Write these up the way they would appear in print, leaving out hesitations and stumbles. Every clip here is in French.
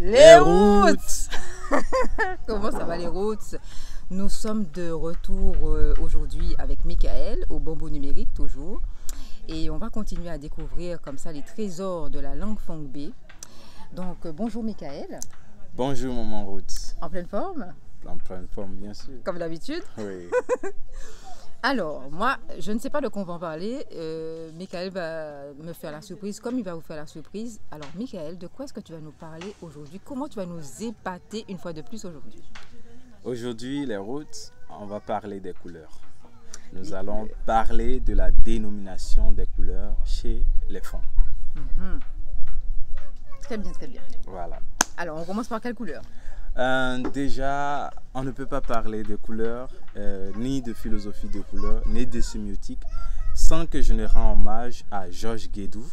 Les Roots. Comment ça va les Roots? Nous sommes de retour aujourd'hui avec Michael au Bamboo Numérique toujours. Et on va continuer à découvrir comme ça les trésors de la langue Fongbe. Donc bonjour Michael. Bonjour Maman Roots. En pleine forme? En pleine forme bien sûr. Comme d'habitude? Oui. Alors, moi, je ne sais pas de quoi on va en parler. Michael va me faire la surprise, comme il va vous faire la surprise. Alors, Michael, de quoi est-ce que tu vas nous parler aujourd'hui? Comment tu vas nous épater une fois de plus aujourd'hui? Aujourd'hui, les Roots, on va parler des couleurs. Nous allons parler de la dénomination des couleurs chez les fonds. Très bien, très bien. Voilà. Alors, on commence par quelle couleur? Déjà, on ne peut pas parler de couleurs, ni de philosophie de couleurs, ni de sémiotique, sans que je ne rende hommage à Georges Guédou,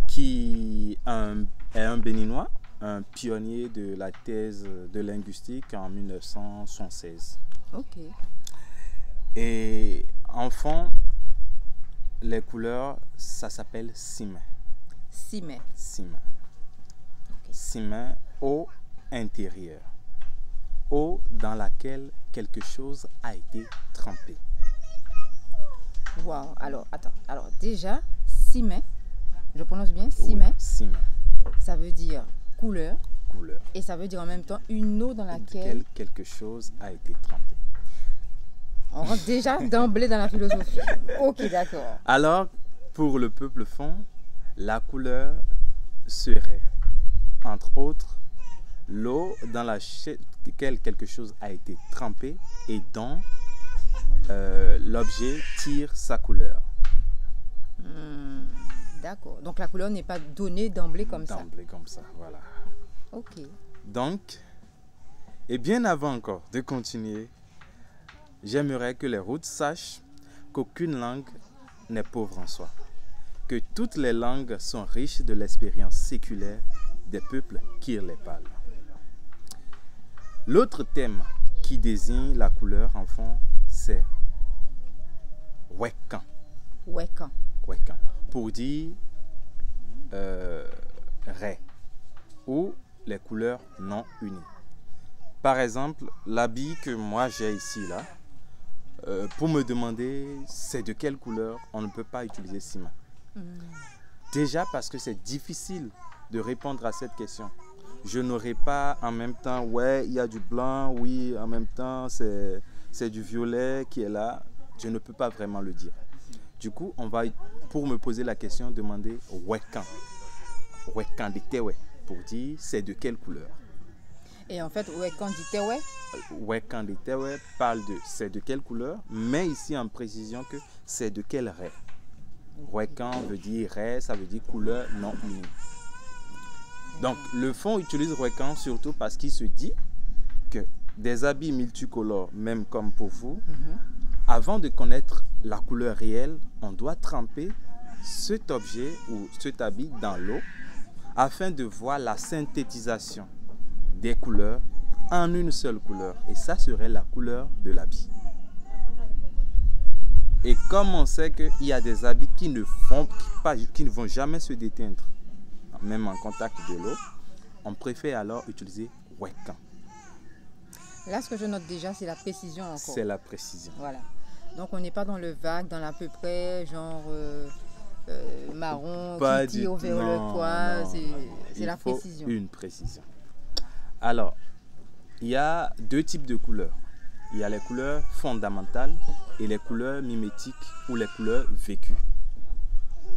qui est un Béninois, un pionnier de la thèse de linguistique en 1976. Ok. Et enfin, les couleurs, ça s'appelle simen. Simen. Simen. Okay. Simen, eau intérieure. Eau dans laquelle quelque chose a été trempé. Wow. Alors, attends. Alors, déjà, simen, je prononce bien, simen. Oui, simen. Ça veut dire couleur. Couleur. Et ça veut dire en même temps une eau dans laquelle quelque chose a été trempé. On rentre déjà d'emblée dans la philosophie. Ok, d'accord. Alors, pour le peuple fond, la couleur serait, entre autres, l'eau dans laquelle quelque chose a été trempé et dont l'objet tire sa couleur. D'accord. Donc la couleur n'est pas donnée d'emblée comme ça. D'emblée comme ça, voilà. Ok. Donc, et bien avant encore de continuer, j'aimerais que les Roots sachent qu'aucune langue n'est pauvre en soi, que toutes les langues sont riches de l'expérience séculaire des peuples qui les parlent. L'autre thème qui désigne la couleur en fond, c'est Wekan. Wekan. Wekan. Pour dire Ré ou les couleurs non unies. Par exemple, l'habit que moi j'ai ici là, pour me demander c'est de quelle couleur, on ne peut pas utiliser simen. Déjà parce que c'est difficile de répondre à cette question. Je n'aurai pas en même temps, ouais, il y a du blanc, oui, en même temps, c'est du violet qui est là. Je ne peux pas vraiment le dire. Du coup, on va, pour me poser la question, demander Wekan. Wekan de Tewe, pour dire c'est de quelle couleur. Et en fait, Wekan de Tewe? Wekan de Tewe parle de c'est de quelle couleur, mais ici en précision que c'est de quel ray. Wekan veut dire ray, ça veut dire couleur non unie. Donc, le fond utilise Wekan surtout parce qu'il se dit que des habits multicolores, même comme pour vous, avant de connaître la couleur réelle, on doit tremper cet objet ou cet habit dans l'eau afin de voir la synthétisation des couleurs en une seule couleur. Et ça serait la couleur de l'habit. Et comme on sait qu'il y a des habits qui ne vont jamais se déteindre, même en contact de l'eau, on préfère alors utiliser Wekan. Là, ce que je note déjà, c'est la précision encore. C'est la précision. Voilà. Donc, on n'est pas dans le vague, dans l'à peu près, genre marron, pas qui tire vers le toit. C'est la précision. Une précision. Alors, il y a deux types de couleurs. Il y a les couleurs fondamentales et les couleurs mimétiques ou les couleurs vécues.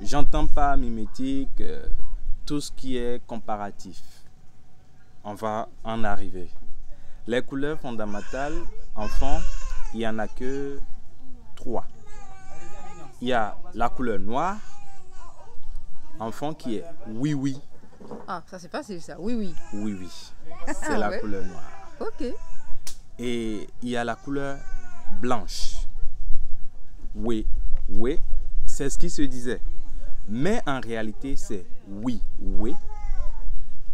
J'entends pas mimétique, tout ce qui est comparatif. On va en arriver. Les couleurs fondamentales, enfant, il n'y en a que 3. Il y a la couleur noire, enfant, qui est oui. Ah, ça c'est facile ça, oui. Oui. C'est la couleur noire. Ok. Et il y a la couleur blanche. Oui. C'est ce qui se disait. Mais en réalité, c'est oui.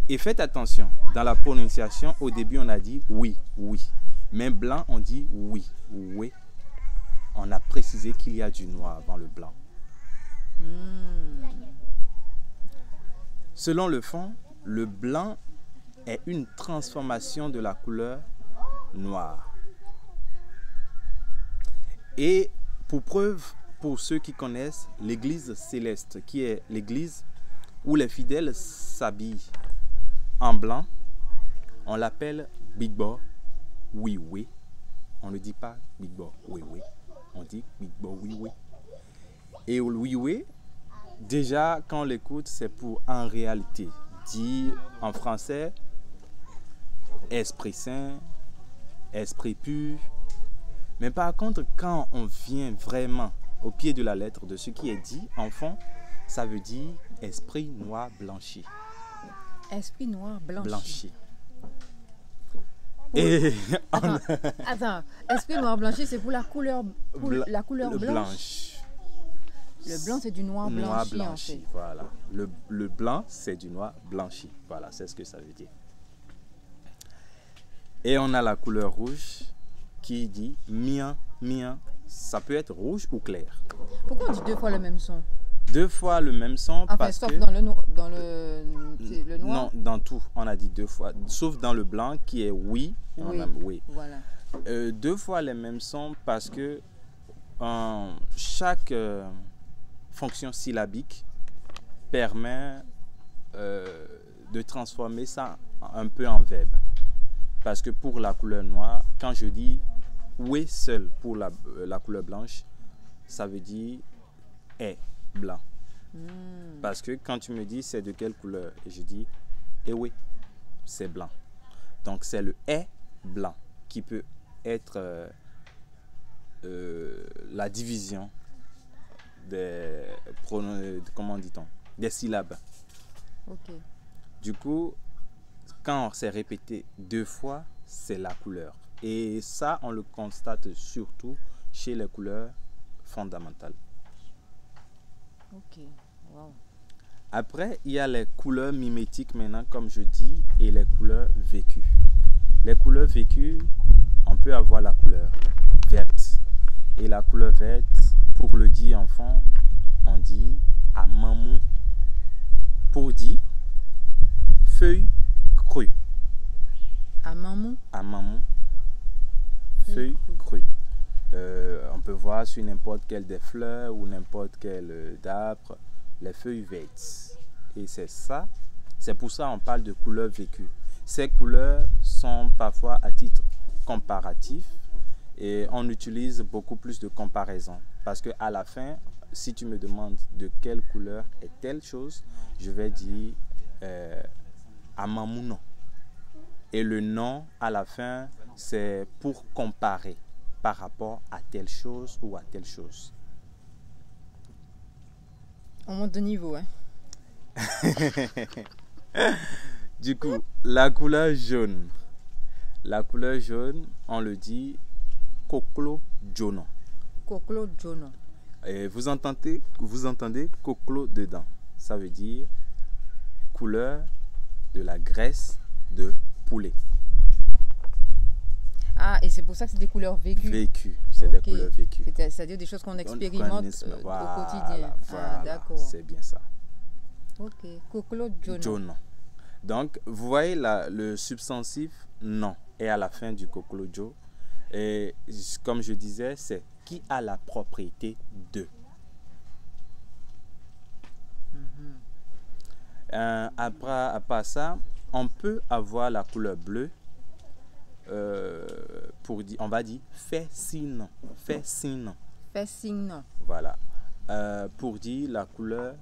Et faites attention, dans la prononciation, au début, on a dit oui. Mais blanc, on dit oui. On a précisé qu'il y a du noir avant le blanc. Selon le fond, le blanc est une transformation de la couleur noire. Et pour preuve, pour ceux qui connaissent l'église céleste, qui est l'église où les fidèles s'habillent en blanc, on l'appelle Big Bo Oui Oui. On ne dit pas Big Bo Oui Oui, on dit Big Bo Oui Oui. Et Oui Oui, déjà quand on l'écoute, c'est pour en réalité dire en français Esprit Saint, Esprit pur. Mais par contre, quand on vient vraiment au pied de la lettre de ce qui est dit, en fond, ça veut dire esprit noir blanchi. Esprit noir blanchi. Blanchi. Et Attends, esprit noir blanchi, c'est pour la couleur, la couleur blanche. Le blanc, c'est du noir blanchi. Noir blanchi, en fait. voilà. Le blanc, c'est du noir blanchi. Voilà, c'est ce que ça veut dire. Et on a la couleur rouge qui dit mien, mien. Ça peut être rouge ou clair. Pourquoi on dit deux fois le même son? Deux fois le même son parce sauf que... dans le noir. Non, dans tout, on a dit deux fois. Sauf dans le blanc qui est oui. Oui, oui. Voilà. Deux fois les mêmes sons parce que chaque fonction syllabique permet de transformer ça un peu en verbe. Parce que pour la couleur noire, quand je dis oui seul pour la couleur blanche, ça veut dire est blanc. Parce que quand tu me dis c'est de quelle couleur, et je dis eh oui, c'est blanc. Donc c'est le est blanc qui peut être la division des pronoms, comment dit-on, des syllabes. Ok. Du coup, quand c'est répété deux fois, c'est la couleur. Et ça, on le constate surtout chez les couleurs fondamentales. Ok. Wow. Après, il y a les couleurs mimétiques maintenant, comme je dis, et les couleurs vécues. Les couleurs vécues, on peut avoir la couleur verte. Et la couleur verte, pour le dire enfant, on dit amamou. Pour dire feuille crue. Amamou. Amamou. Feuille crue. On peut voir sur n'importe quelle des fleurs ou n'importe quel arbre les feuilles vertes. Et c'est ça, c'est pour ça qu'on parle de couleurs vécues. Ces couleurs sont parfois à titre comparatif et on utilise beaucoup plus de comparaison. Parce que à la fin, si tu me demandes de quelle couleur est telle chose, je vais dire amamou non. Et le nom à la fin, c'est pour comparer par rapport à telle chose ou à telle chose. On monte de niveau, hein. Du coup, la couleur jaune. La couleur jaune, on le dit koklo jono. Koklo jono. Et vous entendez koklo dedans. Ça veut dire couleur de la graisse de poulet. Ah, et c'est pour ça que c'est des couleurs vécues. Vécues, c'est des couleurs vécues. C'est-à-dire des choses qu'on expérimente voilà, au quotidien. Voilà, ah, d'accord. C'est bien ça. Ok, koklo jono. Jono. Donc, vous voyez le substantif non est à la fin du koklo jo. Et comme je disais, c'est qui a la propriété de. Après, à part ça, on peut avoir la couleur bleue. Pour dire, on va dire fait signe. Fait signe. Fait signe. Voilà. Pour dire la couleur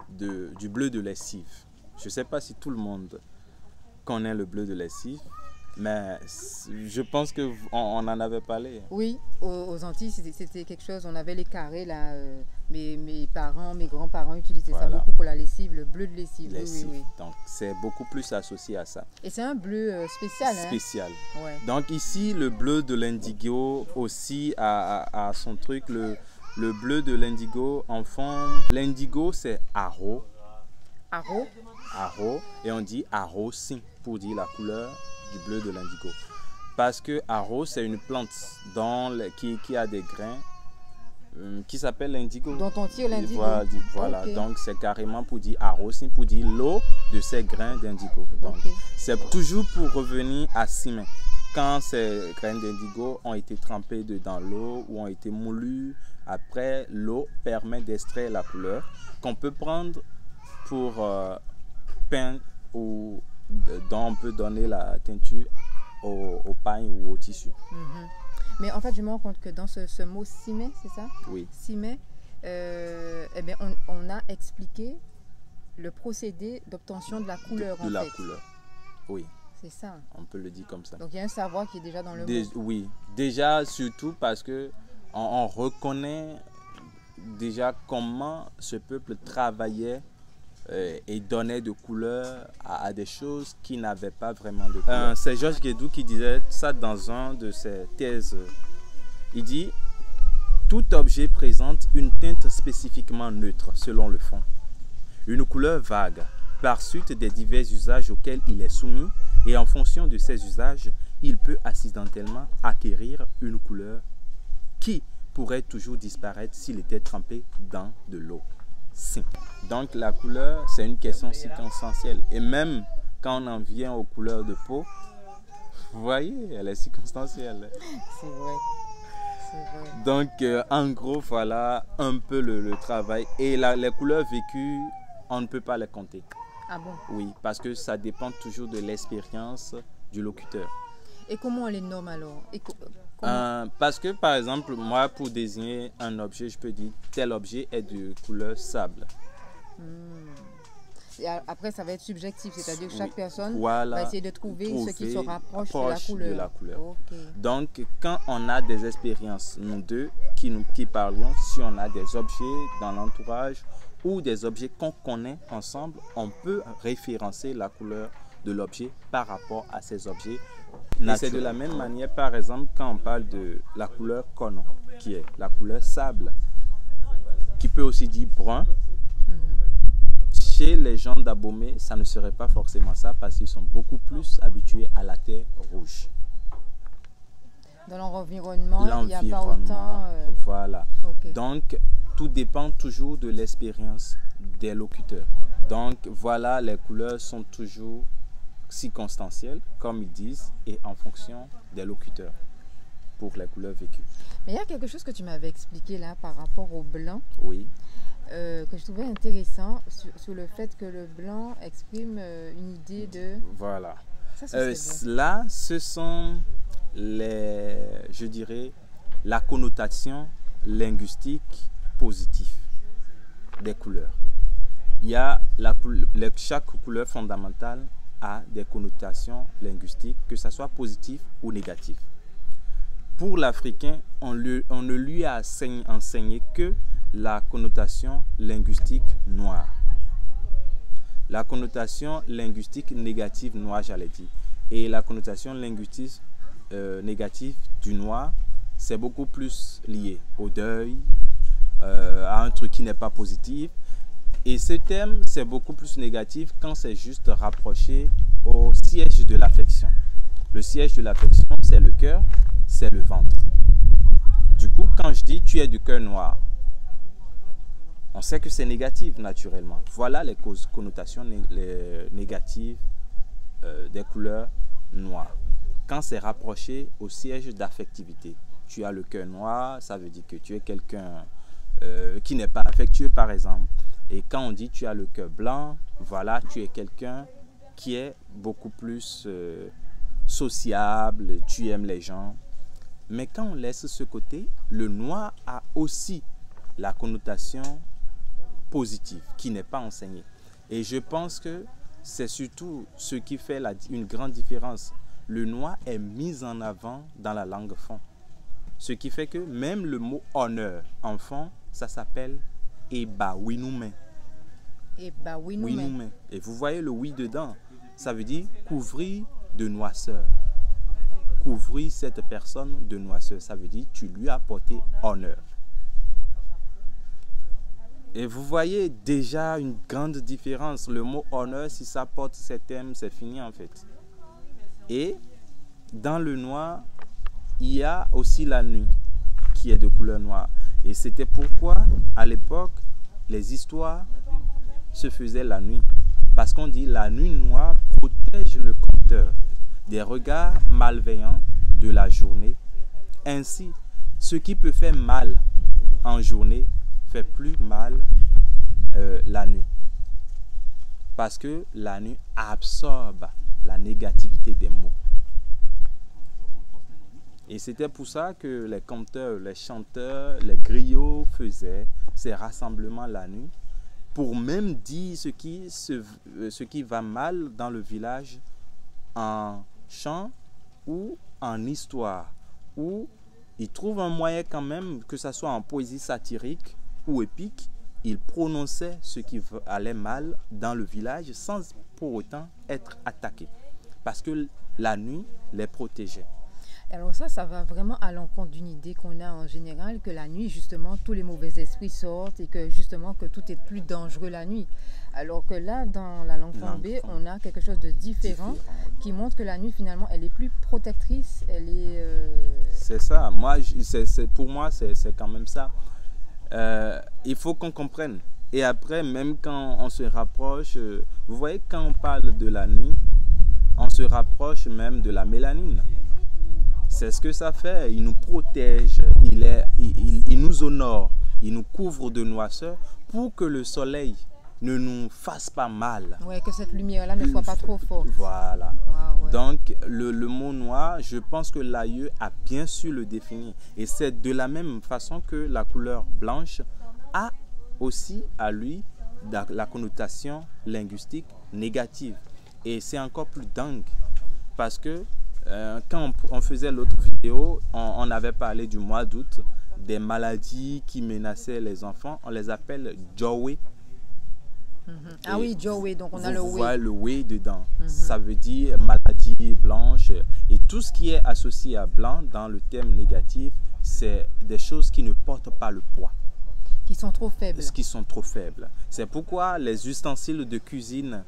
du bleu de lessive. Je ne sais pas si tout le monde connaît le bleu de lessive, mais je pense qu'on en avait parlé. Oui, aux Antilles, c'était quelque chose, on avait les carrés là. Mes parents, mes grands-parents utilisaient ça beaucoup pour la lessive, le bleu de lessive. Lessive. Oui. Donc c'est beaucoup plus associé à ça. Et c'est un bleu spécial. Spécial. Hein? Ouais. Donc ici, le bleu de l'indigo aussi a son truc. Le bleu de l'indigo en fond. L'indigo, c'est aro. Aro. Aro. Et on dit aro-sin pour dire la couleur du bleu de l'indigo. Parce que aro, c'est une plante qui a des grains qui s'appelle l'indigo. Dont on tire l'indigo. Voilà. Ok. Donc c'est carrément pour dire arrosin, pour dire l'eau de ces grains d'indigo. Donc Ok. c'est toujours pour revenir à Simen. Quand ces grains d'indigo ont été trempés dans l'eau ou ont été moulus, après l'eau permet d'extraire la couleur qu'on peut prendre pour peindre ou dont on peut donner la teinture au pain ou au tissu. Mhm. Mais en fait, je me rends compte que dans ce mot cimé, c'est ça? Oui. Cimé, eh bien, on a expliqué le procédé d'obtention de la couleur. De la couleur. Oui. C'est ça. On peut le dire comme ça. Donc il y a un savoir qui est déjà dans le mot. Oui. Déjà, surtout parce que on reconnaît déjà comment ce peuple travaillait et donnait de couleur à des choses qui n'avaient pas vraiment de couleur. C'est Georges Guédou qui disait ça dans un de ses thèses. Il dit « Tout objet présente une teinte spécifiquement neutre selon le fond, une couleur vague, par suite des divers usages auxquels il est soumis, et en fonction de ces usages, il peut accidentellement acquérir une couleur qui pourrait toujours disparaître s'il était trempé dans de l'eau. Donc la couleur, c'est une question circonstancielle. Et même quand on en vient aux couleurs de peau, vous voyez, elle est circonstancielle. C'est vrai. C'est vrai. Donc en gros, voilà un peu le travail. Et les couleurs vécues, on ne peut pas les compter. Ah bon? Oui, parce que ça dépend toujours de l'expérience du locuteur. Et comment on les nomme alors? Parce que par exemple, moi pour désigner un objet, je peux dire tel objet est de couleur sable. Et après, ça va être subjectif, c'est-à-dire que chaque personne Voilà, va essayer de trouver ce qui se rapproche de la couleur. Okay. Donc, quand on a des expériences, nous deux qui parlions, si on a des objets dans l'entourage ou des objets qu'on connaît ensemble, on peut référencer la couleur de l'objet par rapport à ces objets. Et c'est de la même manière, par exemple, quand on parle de la couleur conon, qui est la couleur sable, qui peut aussi dire brun. Chez les gens d'Abomey, ça ne serait pas forcément ça parce qu'ils sont beaucoup plus habitués à la terre rouge. Dans leur environnement, il n'y a pas autant... Voilà. Okay. Donc, tout dépend toujours de l'expérience des locuteurs. Donc, voilà, les couleurs sont toujours circonstancielles, comme ils disent, et en fonction des locuteurs pour les couleurs vécues. Mais il y a quelque chose que tu m'avais expliqué là par rapport au blanc. Oui. Que je trouvais intéressant sur le fait que le blanc exprime une idée de... Voilà. Ça, là, ce sont je dirais, la connotation linguistique positive des couleurs. Il y a chaque couleur fondamentale a des connotations linguistiques, que ce soit positif ou négatif. Pour l'Africain, on ne lui a enseigné que la connotation linguistique noire. La connotation linguistique négative noire, j'allais dire. Et la connotation linguistique négative du noir, c'est beaucoup plus lié au deuil, à un truc qui n'est pas positif. Et ce thème, c'est beaucoup plus négatif quand c'est juste rapproché au siège de l'affection. Le siège de l'affection, c'est le cœur, c'est le ventre. Du coup, quand je dis tu es du cœur noir, on sait que c'est négatif naturellement. Voilà les connotations négatives des couleurs noires. Quand c'est rapproché au siège d'affectivité, tu as le cœur noir, ça veut dire que tu es quelqu'un qui n'est pas affectueux par exemple. Et quand on dit tu as le cœur blanc, voilà, tu es quelqu'un qui est beaucoup plus sociable, tu aimes les gens. Mais quand on laisse ce côté, le noir a aussi la connotation positive qui n'est pas enseignée. Et je pense que c'est surtout ce qui fait une grande différence. Le noir est mis en avant dans la langue fon. Ce qui fait que même le mot honneur en fon, ça s'appelle Eba Winoumen. Eba Winoumen. Et vous voyez le oui dedans. Ça veut dire couvrir de noisseur. Couvrir cette personne de noisseur. Ça veut dire tu lui as porté honneur. Et vous voyez déjà une grande différence. Le mot honneur, si ça porte ces thèmes, c'est fini en fait. Et dans le noir, il y a aussi la nuit qui est de couleur noire. Et c'était pourquoi, à l'époque, les histoires se faisaient la nuit. Parce qu'on dit la nuit noire protège le conteur des regards malveillants de la journée. Ainsi, ce qui peut faire mal en journée fait plus mal la nuit. Parce que la nuit absorbe la négativité des mots. Et c'était pour ça que les conteurs, les chanteurs, les griots faisaient ces rassemblements la nuit pour même dire ce qui va mal dans le village en chant ou en histoire, ou ils trouvent un moyen quand même, que ce soit en poésie satirique ou épique, ils prononçaient ce qui allait mal dans le village sans pour autant être attaqués, parce que la nuit les protégeait. Alors ça va vraiment à l'encontre d'une idée qu'on a en général, que la nuit, justement, tous les mauvais esprits sortent et que justement, que tout est plus dangereux la nuit. Alors que là, dans la langue fangbe, on a quelque chose de différent qui montre que la nuit, finalement, elle est plus protectrice, elle est... C'est ça, pour moi, c'est quand même ça. Il faut qu'on comprenne. Et après, même quand on se rapproche, vous voyez, quand on parle de la nuit, on se rapproche même de la mélanine. C'est ce que ça fait. Il nous protège, il nous honore, il nous couvre de noirceur pour que le soleil ne nous fasse pas mal. Ouais, que cette lumière-là ne soit pas trop forte. Voilà. Wow, ouais. Donc, le mot noir, je pense que l'AIE a bien su le définir. Et c'est de la même façon que la couleur blanche a aussi à lui la connotation linguistique négative. Et c'est encore plus dingue parce que quand on faisait l'autre vidéo, on avait parlé du mois d'août, des maladies qui menaçaient les enfants. On les appelle Jowe. Ah oui, Jowe, donc on a le Vous we. voyez le we dedans. Ça veut dire maladie blanche. Et tout ce qui est associé à blanc dans le terme négatif, c'est des choses qui ne portent pas le poids. Qui sont trop faibles. Qui sont trop faibles. C'est pourquoi les ustensiles de cuisine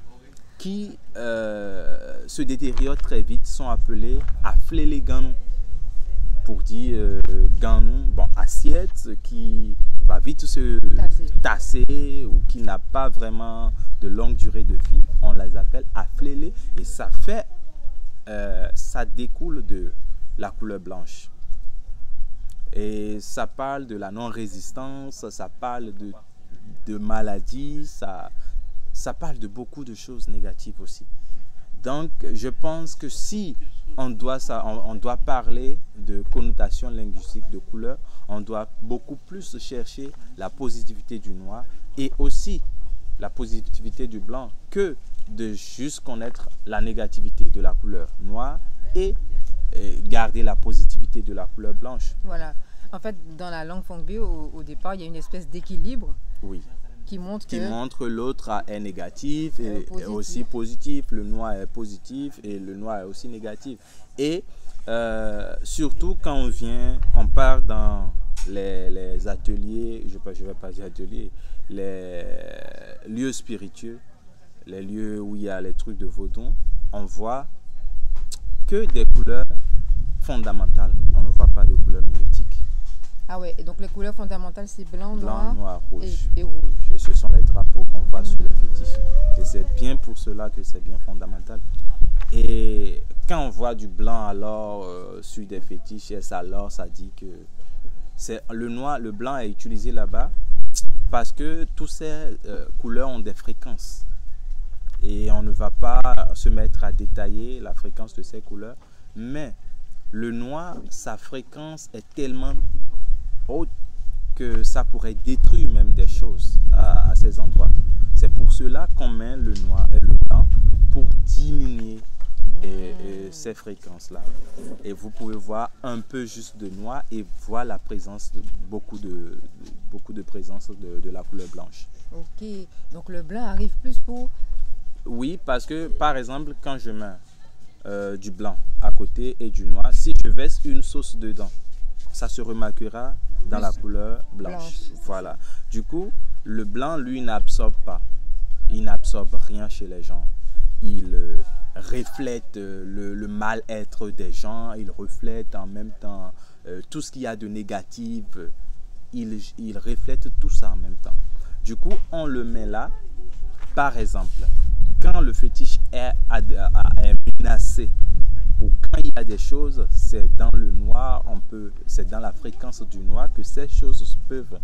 qui se détériorent très vite sont appelés aflélé ganou. Pour dire ganou, bon, assiette qui va vite se tasser ou qui n'a pas vraiment de longue durée de vie, on les appelle aflélé et ça fait, ça découle de la couleur blanche. Et ça parle de la non-résistance, ça parle de maladies, ça parle de beaucoup de choses négatives aussi. Donc, je pense que si on doit parler de connotation linguistique de couleur, on doit beaucoup plus chercher la positivité du noir et aussi la positivité du blanc que de juste connaître la négativité de la couleur noire et garder la positivité de la couleur blanche. Voilà. En fait, dans la langue fangbe, au départ, il y a une espèce d'équilibre. Oui. Qui montre l'autre est négatif et aussi positif. Le noir est positif et le noir est aussi négatif. Et surtout quand on part dans les ateliers, je vais pas dire ateliers, les lieux spiritueux, les lieux où il y a les trucs de vaudon, on voit que des couleurs fondamentales. On ne voit pas de couleurs mimétiques. Ah ouais, et donc les couleurs fondamentales, c'est blanc, noir, rouge. Et rouge. Et ce sont les drapeaux qu'on voit sur les fétiches. Et c'est bien pour cela que c'est bien fondamental. Et quand on voit du blanc alors sur des fétiches, alors ça dit que c'est le blanc est utilisé là-bas parce que toutes ces couleurs ont des fréquences. Et on ne va pas se mettre à détailler la fréquence de ces couleurs. Mais le noir, sa fréquence est tellement haute que ça pourrait détruire même des choses à ces endroits. C'est pour cela qu'on met le noir et le blanc pour diminuer ces fréquences-là. Et vous pouvez voir un peu juste de noir et voir la présence de beaucoup de présence de la couleur blanche. Ok, donc le blanc arrive plus pour... Oui, parce que par exemple, quand je mets du blanc à côté et du noir, si je verse une sauce dedans, ça se remarquera dans la couleur blanche. Voilà. Du coup, le blanc, lui, n'absorbe pas. Il n'absorbe rien chez les gens. Il reflète le mal-être des gens. Il reflète en même temps tout ce qu'il y a de négatif il reflète tout ça en même temps. Du coup, on le met là. Par exemple, quand le fétiche est menacé ou quand il y a des choses, c'est dans le noir, c'est dans la fréquence du noir que ces choses peuvent,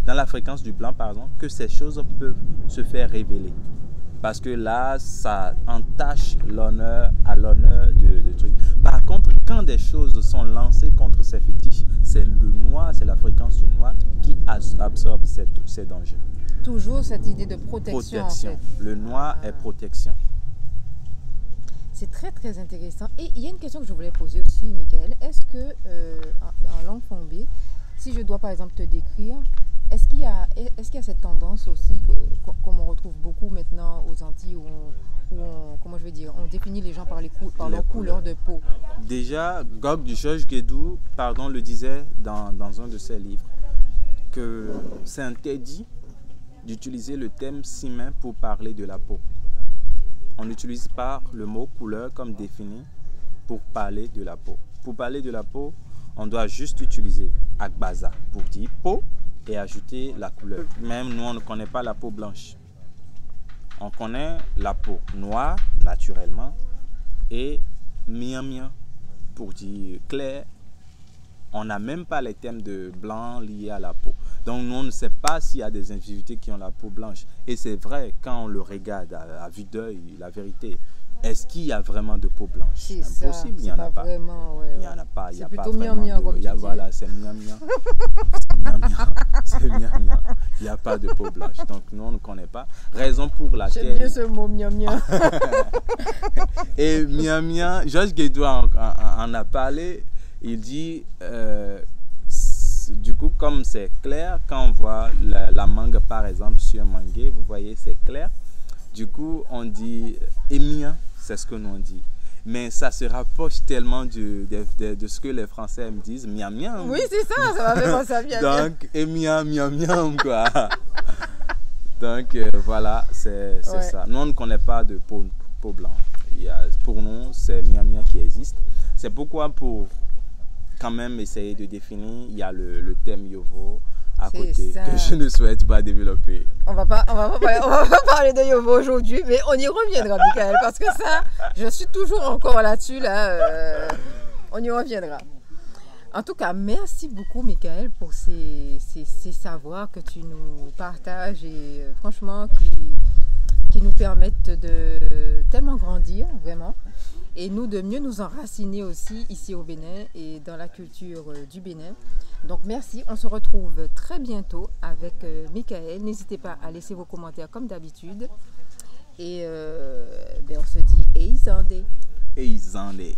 dans la fréquence du blanc, pardon, que ces choses peuvent se faire révéler. Parce que là, ça entache l'honneur à l'honneur de trucs. Par contre, quand des choses sont lancées contre ces fétiches, c'est le noir, c'est la fréquence du noir qui absorbe ces dangers. Toujours cette idée de protection. En fait. Le noir est protection. C'est très très intéressant. Et il y a une question que je voulais poser aussi, Michael. Est-ce que en langue fongbe, si je dois par exemple te décrire, est-ce qu'il y a cette tendance aussi comme on retrouve beaucoup maintenant aux Antilles où on définit les gens par leur couleur de peau? Déjà, Gog du Georges Guédou, le disait dans un de ses livres, que c'est interdit d'utiliser le thème simain pour parler de la peau. On n'utilise pas le mot couleur comme défini pour parler de la peau. Pour parler de la peau, on doit juste utiliser Agbaza pour dire peau et ajouter la couleur. Même nous, on ne connaît pas la peau blanche. On connaît la peau noire, naturellement, et mian pour dire clair. On n'a même pas les thèmes de blanc liés à la peau. Donc, nous, on ne sait pas s'il y a des individus qui ont la peau blanche. Et c'est vrai, quand on le regarde à vue d'œil, la vérité, est-ce qu'il y a vraiment de peau blanche? C'est impossible, il n'y en a pas. Vraiment, ouais, il n'y en a pas. C'est plutôt mian comme tu dis. Voilà, c'est mian. C'est mian. Il n'y a pas de peau blanche. Donc, nous, on ne connaît pas. Raison pour laquelle... J'aime bien ce mot, mian. Et mian, Georges Guédou en a parlé. Il dit, du coup, comme c'est clair, quand on voit la mangue, par exemple, sur un manguier, vous voyez, c'est clair. Du coup, on dit émien, c'est ce que nous on dit. Mais ça se rapproche tellement de ce que les Français me disent, miam. Oui, c'est ça m'a fait penser à miam. Donc, miam, quoi. Donc, voilà, c'est ça. Nous, on ne connaît pas de peau blanche. Pour nous, c'est miam qui existe. C'est pourquoi pour quand même essayer de définir, il y a le thème Yovo à côté que je ne souhaite pas développer. On va pas parler de Yovo aujourd'hui, mais on y reviendra, Michael, parce que ça, je suis toujours encore là-dessus, on y reviendra. En tout cas, merci beaucoup, Michael, pour ces savoirs que tu nous partages et franchement, qui nous permettent de tellement grandir, vraiment. Et nous, de mieux nous enraciner aussi ici au Bénin et dans la culture du Bénin. Donc merci, on se retrouve très bientôt avec Michael. N'hésitez pas à laisser vos commentaires comme d'habitude. Et on se dit Eizande. Eizande.